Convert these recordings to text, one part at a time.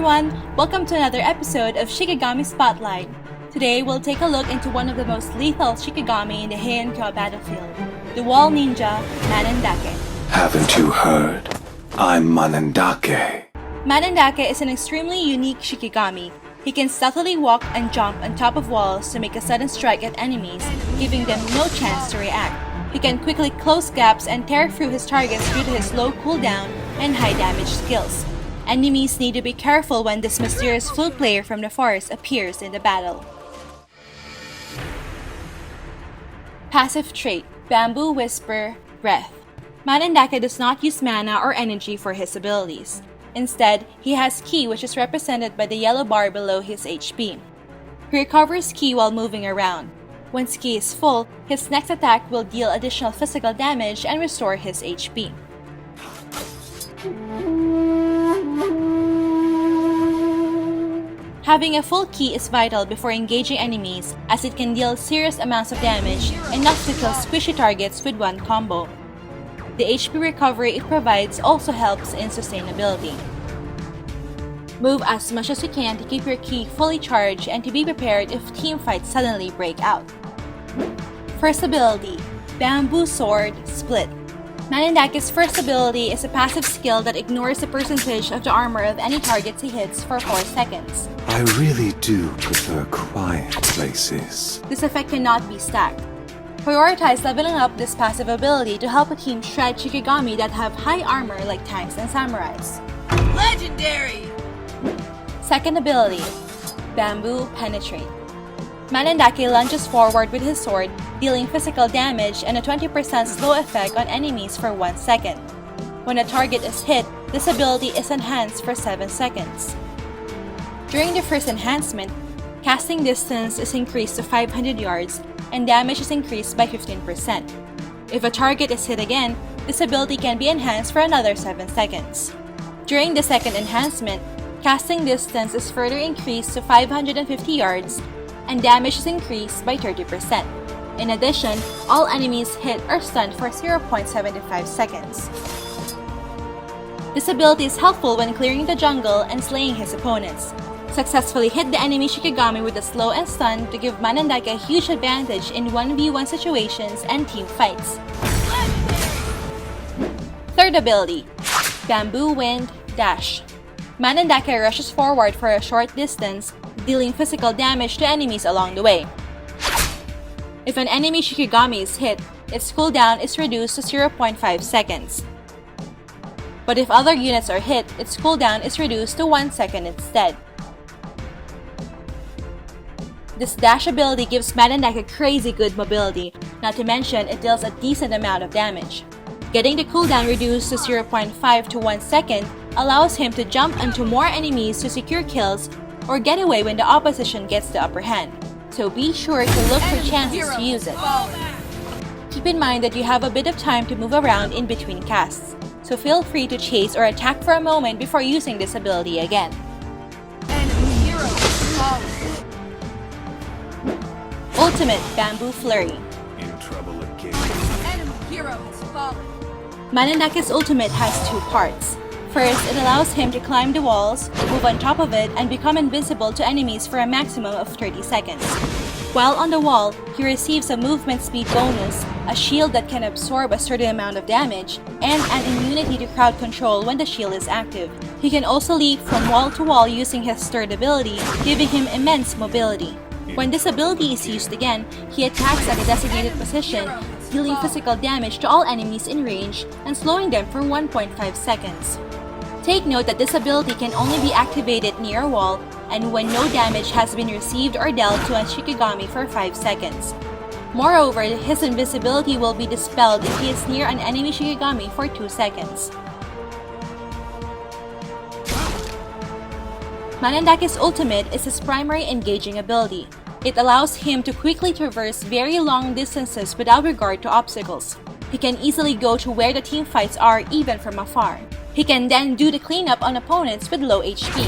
everyone! Welcome to another episode of Shikigami Spotlight. Today we'll take a look into one of the most lethal Shikigami in the Heian-kyo battlefield, the wall ninja, Mannendake. Haven't you heard? I'm Mannendake. Mannendake is an extremely unique Shikigami. He can stealthily walk and jump on top of walls to make a sudden strike at enemies, giving them no chance to react. He can quickly close gaps and tear through his targets due to his low cooldown and high damage skills. Enemies need to be careful when this mysterious flute player from the forest appears in the battle. Passive trait, Bamboo Whisper, Breath. Mannendake does not use mana or energy for his abilities. Instead, he has ki, which is represented by the yellow bar below his HP. He recovers ki while moving around. Once ki is full, his next attack will deal additional physical damage and restore his HP. Having a full ki is vital before engaging enemies, as it can deal serious amounts of damage, enough to kill squishy targets with one combo. The HP recovery it provides also helps in sustainability. Move as much as you can to keep your ki fully charged and to be prepared if teamfights suddenly break out. First ability, Bamboo Sword, Split. Mannendake's first ability is a passive skill that ignores the percentage of the armor of any targets he hits for 4 seconds. I really do prefer quiet places. This effect cannot be stacked. Prioritize leveling up this passive ability to help a team shred Shikigami that have high armor like tanks and samurais. Legendary! Second ability, Bamboo Penetrate. Mannendake lunges forward with his sword, dealing physical damage and a 20% slow effect on enemies for 1 second. When a target is hit, this ability is enhanced for 7 seconds. During the first enhancement, casting distance is increased to 500 yards and damage is increased by 15%. If a target is hit again, this ability can be enhanced for another 7 seconds. During the second enhancement, casting distance is further increased to 550 yards and damage is increased by 30%. In addition, all enemies hit are stunned for 0.75 seconds. This ability is helpful when clearing the jungle and slaying his opponents. Successfully hit the enemy Shikigami with a slow and stun to give Mannendake a huge advantage in 1v1 situations and team fights. Third ability, Bamboo Wind, Dash. Mannendake rushes forward for a short distance, dealing physical damage to enemies along the way. If an enemy Shikigami is hit, its cooldown is reduced to 0.5 seconds. But if other units are hit, its cooldown is reduced to 1 second instead. This dash ability gives Mannendake crazy good mobility, not to mention it deals a decent amount of damage. Getting the cooldown reduced to 0.5 to 1 second allows him to jump onto more enemies to secure kills or get away when the opposition gets the upper hand, so be sure to look for chances to use it. Keep in mind that you have a bit of time to move around in between casts, so feel free to chase or attack for a moment before using this ability again. Ultimate Bamboo Flurry. In trouble again. Enemy hero is fallen. Mannendake's ultimate has 2 parts. First, it allows him to climb the walls, move on top of it, and become invisible to enemies for a maximum of 30 seconds. While on the wall, he receives a movement speed bonus, a shield that can absorb a certain amount of damage, and an immunity to crowd control when the shield is active. He can also leap from wall to wall using his third ability, giving him immense mobility. When this ability is used again, he attacks at a designated position, dealing physical damage to all enemies in range and slowing them for 1.5 seconds. Take note that this ability can only be activated near a wall and when no damage has been received or dealt to a Shikigami for 5 seconds. Moreover, his invisibility will be dispelled if he is near an enemy Shikigami for 2 seconds. Mannendake's ultimate is his primary engaging ability. It allows him to quickly traverse very long distances without regard to obstacles. He can easily go to where the team fights are even from afar. He can then do the cleanup on opponents with low HP.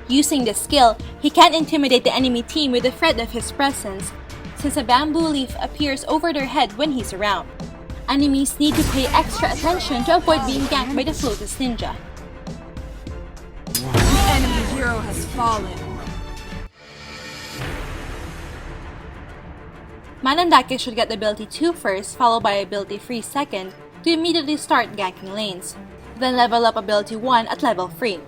Using this skill, he can intimidate the enemy team with the threat of his presence, since a bamboo leaf appears over their head when he's around. Enemies need to pay extra attention to avoid being ganked by the Flutist Ninja. hero has fallen. Man Andaka should get ability 2 first, followed by ability 3 second, to immediately start ganking lanes, then level up ability 1 at level 3.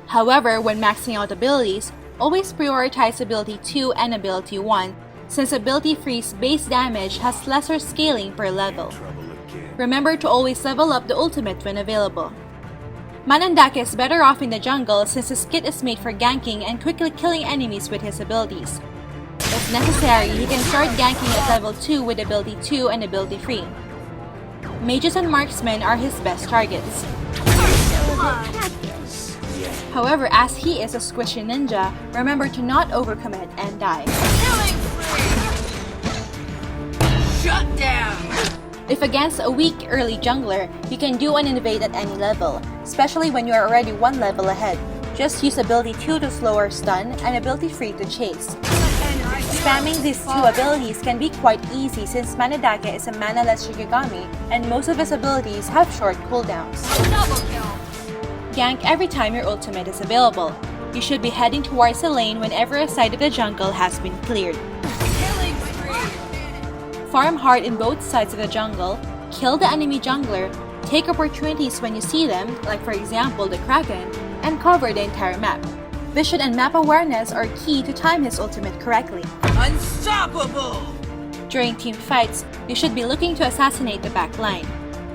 However, when maxing out abilities, always prioritize ability 2 and ability 1, since ability 3's base damage has lesser scaling per level. Remember to always level up the ultimate when available. Man Andaka is better off in the jungle since his kit is made for ganking and quickly killing enemies with his abilities. If necessary, he can start ganking at level 2 with ability 2 and ability 3. Mages and marksmen are his best targets. However, as he is a squishy ninja, remember to not overcommit and die. Killing spree! Shut down! If against a weak early jungler, you can do an invade at any level, especially when you are already one level ahead. Just use ability 2 to slow or stun and ability 3 to chase. Spamming these two abilities can be quite easy since Mannendake is a mana-less Shikigami and most of his abilities have short cooldowns. Double kill! Gank every time your ultimate is available. You should be heading towards the lane whenever a side of the jungle has been cleared. Killing spree! Farm hard in both sides of the jungle, kill the enemy jungler, take opportunities when you see them, like for example the Kraken, and cover the entire map. Vision and map awareness are key to time his ultimate correctly. Unstoppable! During team fights, you should be looking to assassinate the back line.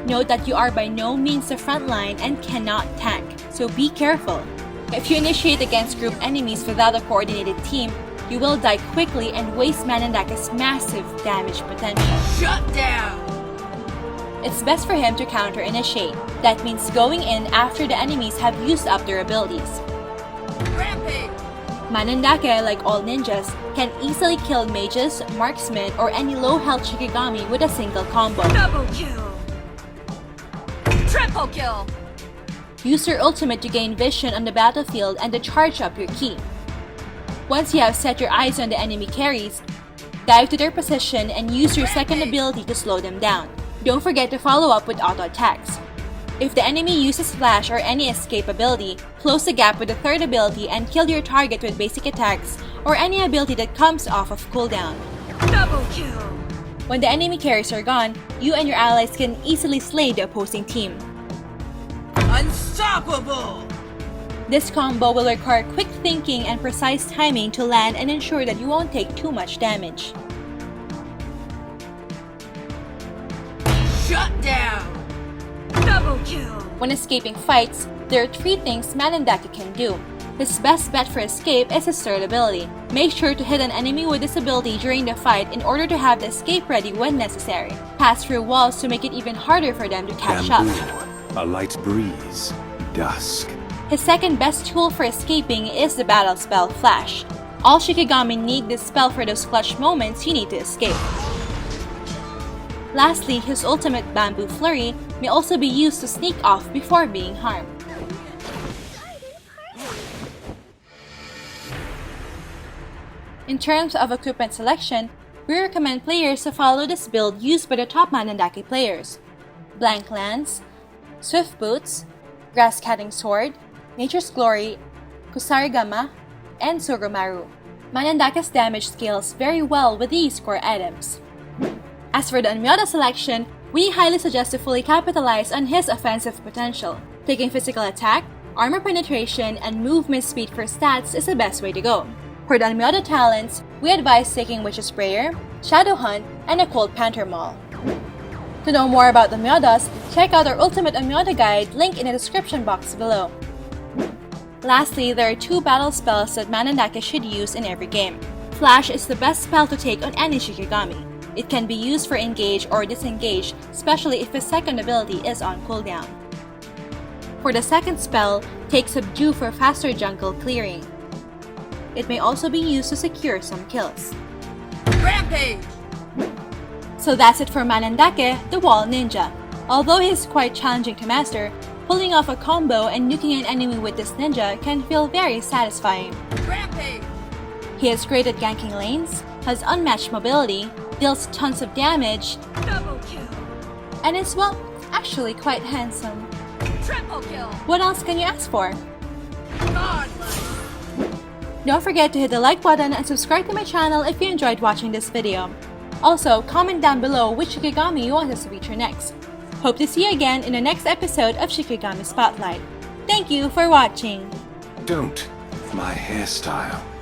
Note that you are by no means the front line and cannot tank, so be careful. If you initiate against group enemies without a coordinated team, you will die quickly and waste Mannendake's massive damage potential. Shut down! It's best for him to counter-initiate. That means going in after the enemies have used up their abilities. Rampage! Man Andaka, like all ninjas, can easily kill mages, marksmen, or any low-health Shikigami with a single combo. Double kill! Triple kill! Use your ultimate to gain vision on the battlefield and to charge up your ki. Once you have set your eyes on the enemy carries, dive to their position and use your second ability to slow them down. Don't forget to follow up with auto attacks. If the enemy uses flash or any escape ability, close the gap with the third ability and kill your target with basic attacks or any ability that comes off of cooldown. Double kill! When the enemy carries are gone, you and your allies can easily slay the opposing team. Unstoppable! This combo will require quick thinking and precise timing to land and ensure that you won't take too much damage. Shut down! Double kill! When escaping fights, there are 3 things Mannendake can do. His best bet for escape is his third ability. Make sure to hit an enemy with this ability during the fight in order to have the escape ready when necessary. Pass through walls to make it even harder for them to catch up. Bamboo, a light breeze, dusk. His second best tool for escaping is the battle spell Flash. All Shikigami need this spell for those clutch moments you need to escape. Lastly, his ultimate Bamboo Flurry may also be used to sneak off before being harmed. In terms of equipment selection, we recommend players to follow this build used by the top Mannendake players: Blank Lance, Swift Boots, Grass Cutting Sword, Nature's Glory, Kusarigama, and Surumaru. Mannendake's damage scales very well with these core items. As for the Onmyodo selection, we highly suggest to fully capitalize on his offensive potential. Taking physical attack, armor penetration, and movement speed for stats is the best way to go. For the Onmyodo talents, we advise taking Witch's Prayer, Shadow Hunt, and a Cold Panther Maul. To know more about the Onmyodos, check out our Ultimate Onmyodo Guide, link in the description box below. Lastly, there are 2 battle spells that Mannendake should use in every game. Flash is the best spell to take on any Shikigami. It can be used for engage or disengage, especially if his second ability is on cooldown. For the second spell, take Subdue for faster jungle clearing. It may also be used to secure some kills. Rampage! So that's it for Mannendake, the Wall Ninja. Although he is quite challenging to master, pulling off a combo and nuking an enemy with this ninja can feel very satisfying. Rampage! He is great at ganking lanes, has unmatched mobility, deals tons of damage, Double kill! and is, well, actually quite handsome. Triple kill! What else can you ask for? Godlike! Don't forget to hit the like button and subscribe to my channel if you enjoyed watching this video. Also, comment down below which Shikigami you want us to feature next. Hope to see you again in the next episode of Shikigami Spotlight. Thank you for watching! Don't my hairstyle.